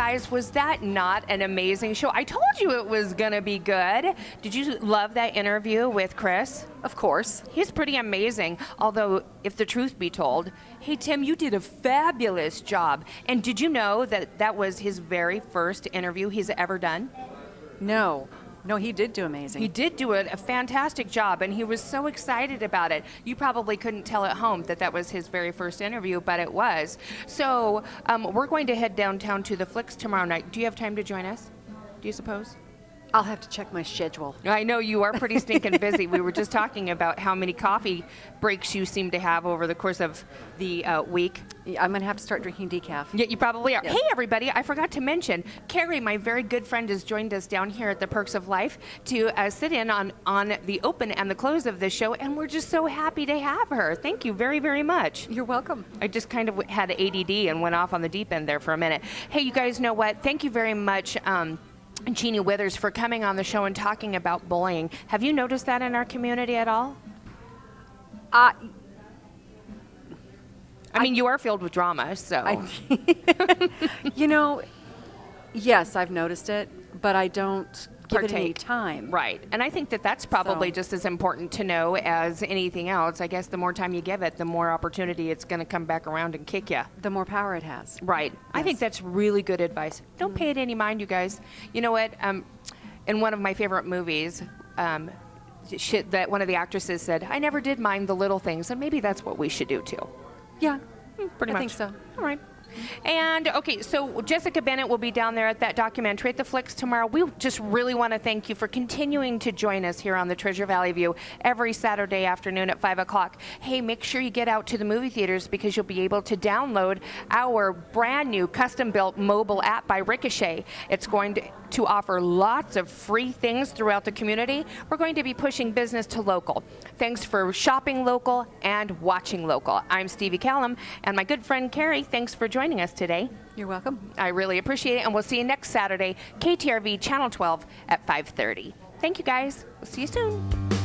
guys, was that not an amazing show? I told you it was going to be good. Did you love that interview with Chris? Of course. He's pretty amazing. Although, if the truth be told, hey, Tim, you did a fabulous job. And did you know that that was his very first interview he's ever done? No. No, he did do amazing. He did do a fantastic job, and he was so excited about it. You probably couldn't tell at home that that was his very first interview, but it was. So we're going to head downtown to the Flicks tomorrow night. Do you have time to join us? Do you suppose? I'll have to check my schedule. I know you are pretty stinking busy. We were just talking about how many coffee breaks you seem to have over the course of the week. Yeah, I'm going to have to start drinking decaf. Yeah, you probably are. Yes. Hey, everybody, I forgot to mention, Carrie, my very good friend, has joined us down here at the Perks of Life to sit in on the open and the close of the show, and we're just so happy to have her. Thank you very, very much. You're welcome. I just kind of had ADD and went off on the deep end there for a minute. Hey, you guys know what? Thank you very much, Jeannie Withers, for coming on the show and talking about bullying. Have you noticed that in our community at all? I mean, you are filled with drama, so. You know, yes, I've noticed it, but I don't give it any Partake. time. Right. And I think that that's probably So- just as important to know as anything else. I guess the more time you give it, the more opportunity it's going to come back around and kick you. The more power it has. Right. I think Yes. that's really good advice. Don't pay it any mind, you guys. You know what? In one of my favorite movies, that one of the actresses said, I never did mind the little things, and maybe that's what we should do too. Yeah, Pretty I much. think so. All right. And, okay, so Jessica Bennett will be down there at that documentary at the Flicks tomorrow. We just really want to thank you for continuing to join us here on the Treasure Valley View every Saturday afternoon at 5 o'clock. Hey, make sure you get out to the movie theaters because you'll be able to download our brand new custom-built mobile app by Ricochet. It's going to offer lots of free things throughout the community. We're going to be pushing business to local. Thanks for shopping local and watching local. I'm Stevie Callum, and my good friend Carrie, thanks for joining us today. You're welcome. I really appreciate it, and we'll see you next Saturday, KTRV Channel 12 at 5:30. Thank you, guys. We'll see you soon.